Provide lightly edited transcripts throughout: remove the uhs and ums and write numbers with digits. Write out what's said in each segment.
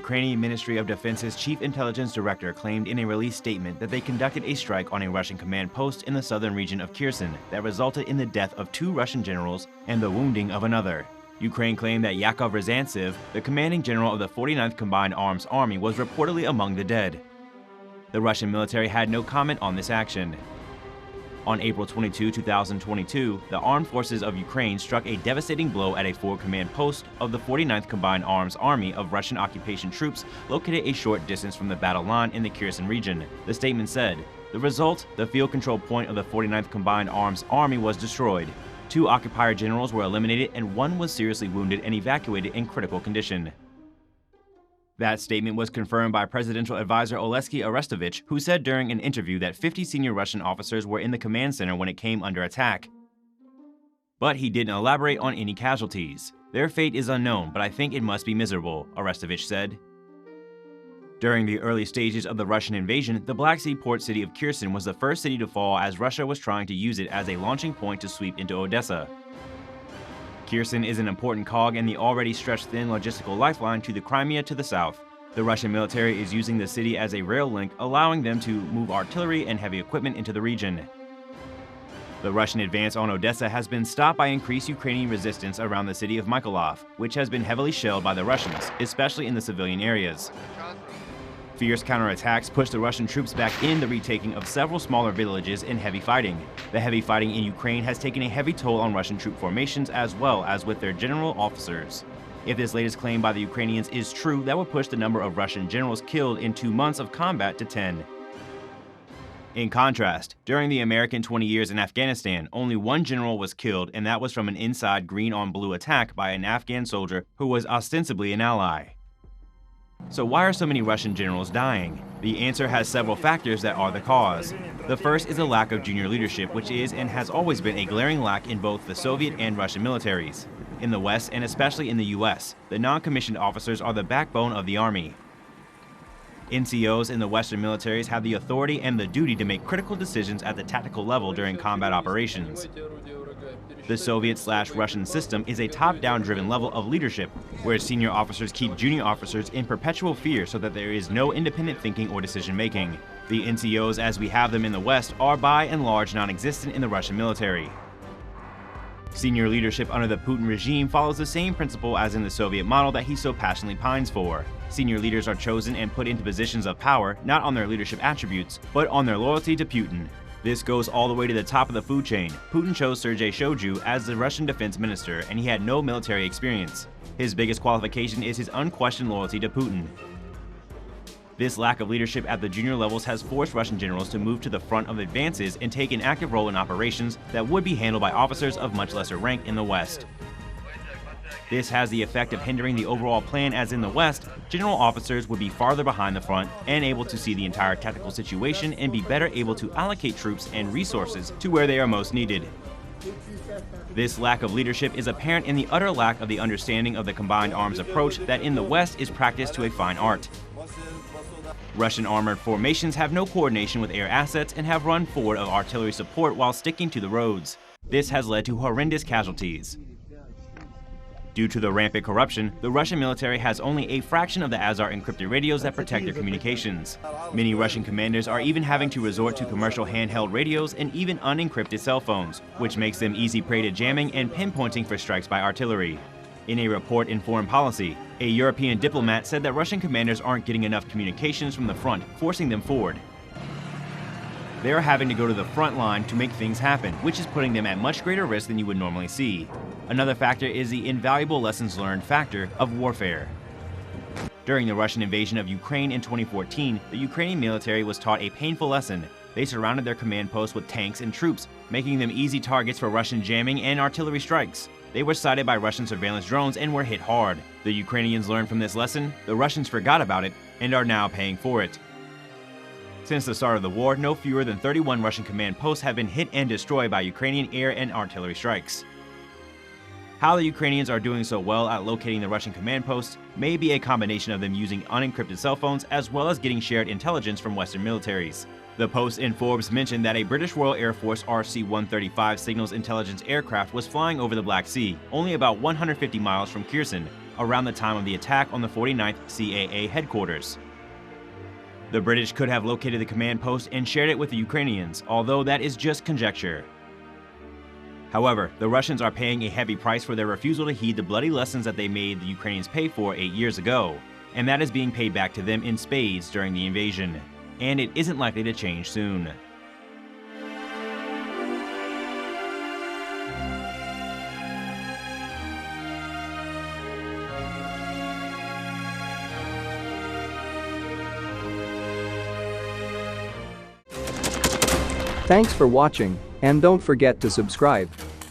Ukrainian Ministry of Defense's chief intelligence director claimed in a released statement that they conducted a strike on a Russian command post in the southern region of Kherson that resulted in the death of 2 Russian generals and the wounding of another. Ukraine claimed that Yakov Ryazantsev, the commanding general of the 49th Combined Arms Army, was reportedly among the dead. The Russian military had no comment on this action. On April 22, 2022, the armed forces of Ukraine struck a devastating blow at a forward command post of the 49th Combined Arms Army of Russian occupation troops located a short distance from the battle line in the Kherson region. The statement said, "The result, the field control point of the 49th Combined Arms Army was destroyed. 2 occupier generals were eliminated and 1 was seriously wounded and evacuated in critical condition." That statement was confirmed by presidential advisor Oleksiy Arestovich, who said during an interview that 50 senior Russian officers were in the command center when it came under attack. But he didn't elaborate on any casualties. "Their fate is unknown, but I think it must be miserable," Arestovich said. During the early stages of the Russian invasion, the Black Sea port city of Kherson was the first city to fall as Russia was trying to use it as a launching point to sweep into Odessa. Kherson is an important cog in the already stretched thin logistical lifeline to the Crimea to the south. The Russian military is using the city as a rail link, allowing them to move artillery and heavy equipment into the region. The Russian advance on Odessa has been stopped by increased Ukrainian resistance around the city of Mykolaiv, which has been heavily shelled by the Russians, especially in the civilian areas. Fierce counterattacks pushed the Russian troops back in the retaking of several smaller villages in heavy fighting. The heavy fighting in Ukraine has taken a heavy toll on Russian troop formations as well as with their general officers. If this latest claim by the Ukrainians is true, that would push the number of Russian generals killed in 2 months of combat to 10. In contrast, during the American 20 years in Afghanistan, only 1 general was killed, and that was from an inside green-on-blue attack by an Afghan soldier who was ostensibly an ally. So why are so many Russian generals dying? The answer has several factors that are the cause. The first is a lack of junior leadership, which is and has always been a glaring lack in both the Soviet and Russian militaries. In the West, and especially in the US, the non-commissioned officers are the backbone of the army. NCOs in the Western militaries have the authority and the duty to make critical decisions at the tactical level during combat operations. The Soviet/Russian system is a top-down driven level of leadership, where senior officers keep junior officers in perpetual fear so that there is no independent thinking or decision-making. The NCOs as we have them in the West are by and large non-existent in the Russian military. Senior leadership under the Putin regime follows the same principle as in the Soviet model that he so passionately pines for. Senior leaders are chosen and put into positions of power not on their leadership attributes, but on their loyalty to Putin. This goes all the way to the top of the food chain. Putin chose Sergei Shoigu as the Russian defense minister, and he had no military experience. His biggest qualification is his unquestioned loyalty to Putin. This lack of leadership at the junior levels has forced Russian generals to move to the front of advances and take an active role in operations that would be handled by officers of much lesser rank in the West. This has the effect of hindering the overall plan, as in the West, general officers would be farther behind the front and able to see the entire tactical situation and be better able to allocate troops and resources to where they are most needed. This lack of leadership is apparent in the utter lack of the understanding of the combined arms approach that in the West is practiced to a fine art. Russian armored formations have no coordination with air assets and have run forward of artillery support while sticking to the roads. This has led to horrendous casualties. Due to the rampant corruption, the Russian military has only a fraction of the Azar encrypted radios that protect their communications. Many Russian commanders are even having to resort to commercial handheld radios and even unencrypted cell phones, which makes them easy prey to jamming and pinpointing for strikes by artillery. In a report in Foreign Policy, a European diplomat said that Russian commanders aren't getting enough communications from the front, forcing them forward. They are having to go to the front line to make things happen, which is putting them at much greater risk than you would normally see. Another factor is the invaluable lessons learned factor of warfare. During the Russian invasion of Ukraine in 2014, the Ukrainian military was taught a painful lesson. They surrounded their command posts with tanks and troops, making them easy targets for Russian jamming and artillery strikes. They were sighted by Russian surveillance drones and were hit hard. The Ukrainians learned from this lesson, the Russians forgot about it, and are now paying for it. Since the start of the war, no fewer than 31 Russian command posts have been hit and destroyed by Ukrainian air and artillery strikes. How the Ukrainians are doing so well at locating the Russian command posts may be a combination of them using unencrypted cell phones as well as getting shared intelligence from Western militaries. The Post in Forbes mentioned that a British Royal Air Force RC-135 signals intelligence aircraft was flying over the Black Sea, only about 150 miles from Kherson, around the time of the attack on the 49th CAA headquarters. The British could have located the command post and shared it with the Ukrainians, although that is just conjecture. However, the Russians are paying a heavy price for their refusal to heed the bloody lessons that they made the Ukrainians pay for 8 years ago, and that is being paid back to them in spades during the invasion, and it isn't likely to change soon. Thanks for watching, and don't forget to subscribe.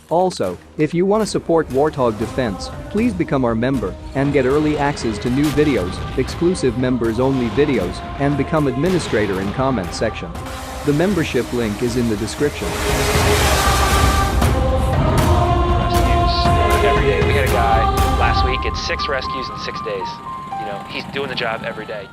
Also, if you want to support Warthog Defense, please become our member and get early access to new videos, exclusive members-only videos, and become administrator in comment section. The membership link is in the description. Rescues every day. We had a guy last week at 6 rescues in 6 days. You know, he's doing the job every day.